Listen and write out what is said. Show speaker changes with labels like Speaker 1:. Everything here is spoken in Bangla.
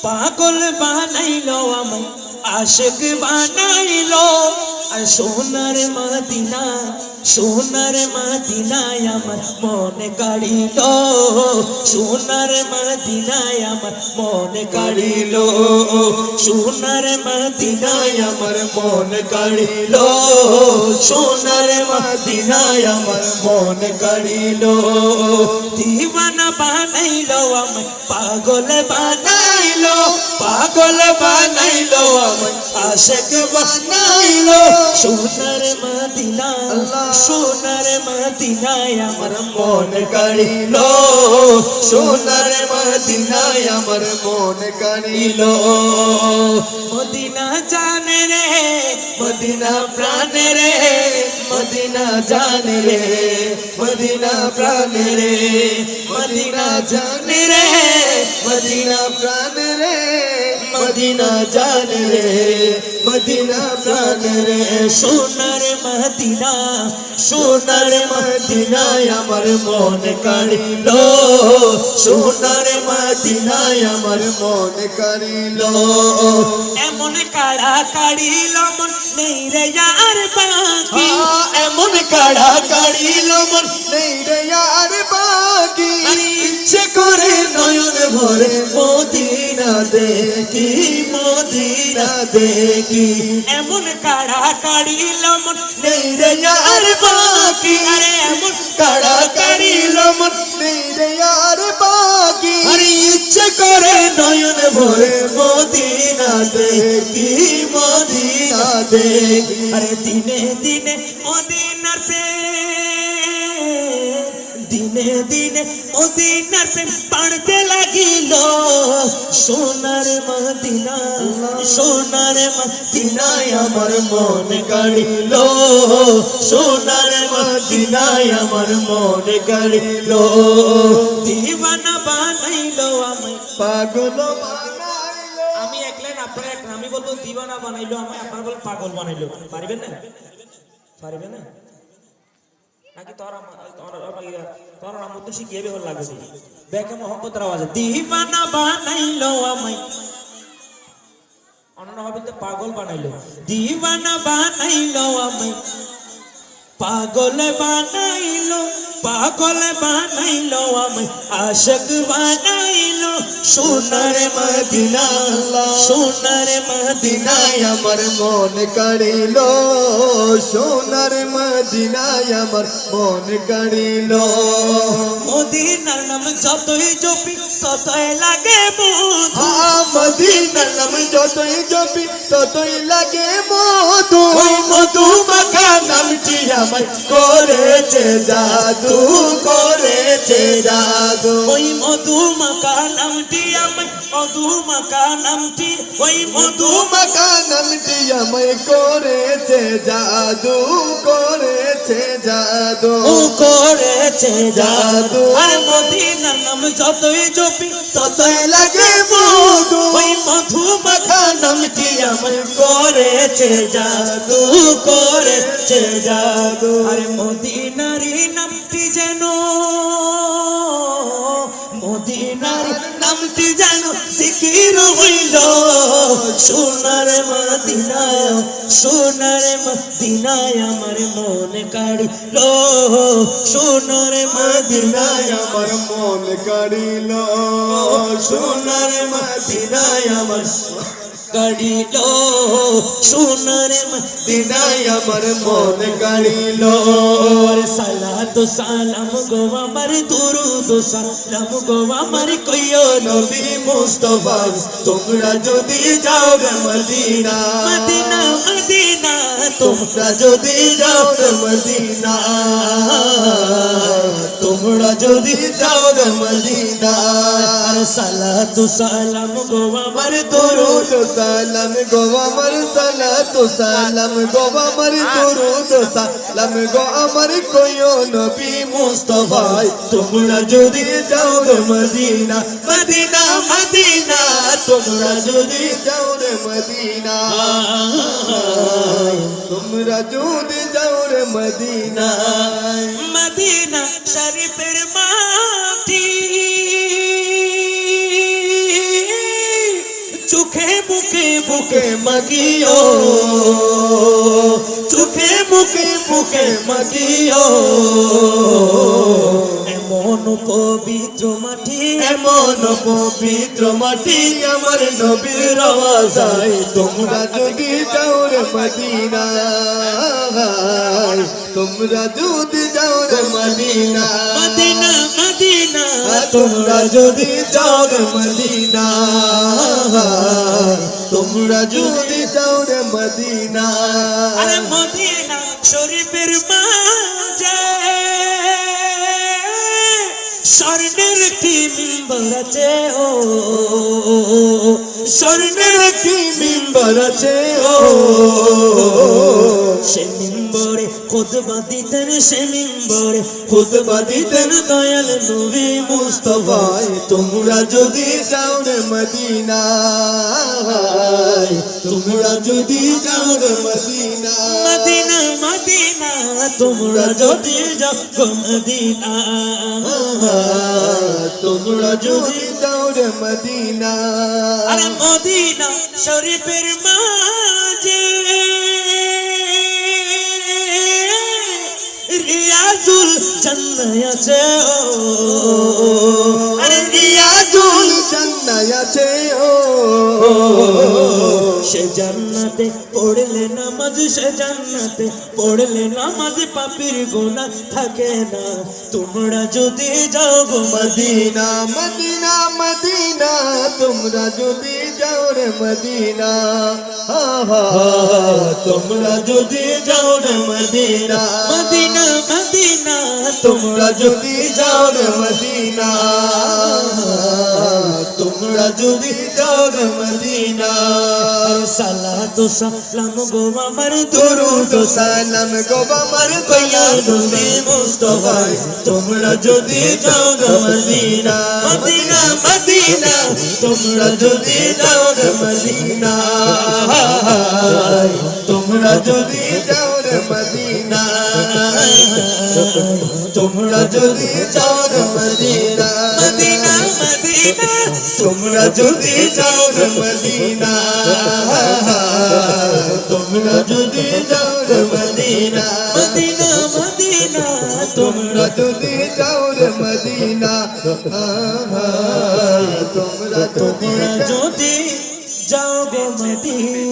Speaker 1: পাগল বানাইলো আমায় আশিক বানাইলো আর সোনার মদিনা আমার মনে কাড়িলো সোনার মদিনায় আমার মনে কাড়িলো সোনার মদিনায় আমার মনে কাড়িলো সোনার মদিনায় আমার মনে কাড়িলো দিওয়ানা বানাইলো আমায় পাগল বানাইলো আমায় আশিক বানাইলো সোনার মদিনায় আমার মন কাড়িলো সোনার মদিনায় আমার মন কাড়িলো মদিনা জানে রে মদিনা প্রাণে রে মদিনা জানে রে মদিনা প্রাণে রে মদিনা জানে রে মদিনা প্রাণে রে মদিনা জানে রে মদিনা প্রাণে রে সোনার মদিনায় আমার মন কাড়িলো সোনার মদিনায় আমার মন কাড়িলো এমন কাড়া কাড়িলো মন নেই রে আর বাকি এমন কাড়া কাড়িলো মন নেই রে আর বাকি ইচ্ছে করে নয়ন ভরে মদিনা দেখি এমন কাড়া কাড়িলো মন নেই রে আর বাকি আরে এমন কাড়া কাড়িলো মন নেই রে আর বাকি আরে ইচ্ছে করে নয়ন ভরে মদিনা দেখি আরে দিনে দিনে মদিনার প্রেম পাড়তে লাগিল সোনার মদিনায় আমার মন কাড়িল সোনার মদিনায় আমার মন কাড়িল দিওয়ানা বানাইলো আমায় পাগল বানাইলো আমি এক লাইন আপনারা এক আমি বলবো দিওয়ানা বানাইলো আমায় আপনারা বলেন পাগল বানাইলো পারবেন না নাকি তোর মত শিখিয়ে বেহল লাগছে বেকে মোহাম্মতের আওয়াজে দিওয়ানা বানাইলো আমায় অন্য হবে তো পাগল বানাইলো দিওয়ানা বানাইলো আমায় পাগল বানাইলো আমায় আশিক বানাইলো সোনার মদিনায় আমার মন কাড়িলো সোনার মদিনায় আমার মন কাড়িলো মদিনার নাম যতই জপি ততই লাগে মধু মদিনার নাম যতই জপি ততই লাগে মধু ওই মধু মাখা নামটি আমার করেছে জাদু ওই মধু মাখা নামটি আমায় ওই মধু মাখা নামটি আমায় করেছে জাদু আর মদিনার নাম যতই জপি ততই লাগে মধু ওই মধু মাখা নামটি আমায় করেছে জাদু আর মদিনারি নামটি যেন জিকির হইল সোনার মদিনায় আমার মন কাড়িলো সোনার মদিনায় আমার মন কাড়িলো সোনার মদিনায় আমার কাড়িলো সোনার মদিনায় আমার মন কাড়িলো সালাতু সালাম গো আমার দুরুদ সালাম গো আমার কইও নবী মুস্তাফা তোমরা যদি যাও মদিনা তোমরা যদি যাও মদিনা সালাতু সালাম গো আমার দুরুদ সালাম গো আমার সালাতু সালাম গো আমার দুরুদ সালাম গো আমার কইও নবী মুস্তাফা তোমরা যদি যাও মদিনা তোমরা যদি যাও মদিনা মদিনা শরীফের মাটি মুখে মুখে মাগিও চোখে মুখে মুখে মাগিও এমন পবিত্র মাটি এমন পবিত্র মাটি আমার নবীর রওজায় তোমরা যদি যাও রে মদিনা তোমরা যদি যাও রে মদিনা মদিনা মদিনা তোমরা যদি যাও রে মদিনা তোমরা যদি যাও রে মদিনা আরে মদিনা শরীফের মাঝে স্বর্ণের একটি মিম্বর আছে ও স্বর্ণের একটি মিম্বর আছে ও সে মিম্বরে খুতবা দিতেন সে মিম্বরে খুতবা দিতেন দয়াল নবী মুস্তাফা তোমরা যদি যাও রে মদিনা তোমরা যদি যাও রে মদিনা মদিনা মদিনা তোমরা যদি যাও মদিনা তোমরা যদি যাও রে মদিনা আরে মদিনা শরীফের মাঝে রিয়াজুল জান্নাহ আছে ও আরে রিয়াজুল জান্নাহ আছে ও সে জান্নাতে পড়লে নামাজ সে জান্নাতে পড়লে নামাজ পাপীর গুনাহ থাকে না তোমরা যদি যাও গো মদিনা মদিনা মদিনা তোমরা যদি যাও রে মদিনা তোমরা যদি যাও রে মদিনা মদিনা মদিনা তোমরা যদি যাও রে মদিনা তোমরা যদি যাও রে মদিনা সালাতু সালাম গো আমার দুরুদ সালাম গো আমার কইয়া নবী মুস্তাফা তোমরা যদি যাও রে মদিনা মদিনা মদিনা তোমরা যদি যাও রে মদিনা তোমরা যদি যাও রে মদিনা তোমরা যদি যাও রে মদিনা মদিনা মদিনা তোমরা যদি যাও রে মদিনা তোমরা যদি যাও রে মদিনা মদিনা মদিনা তোমরা যদি যাও রে মদিনা তোমরা যদি যাও গো মদিনা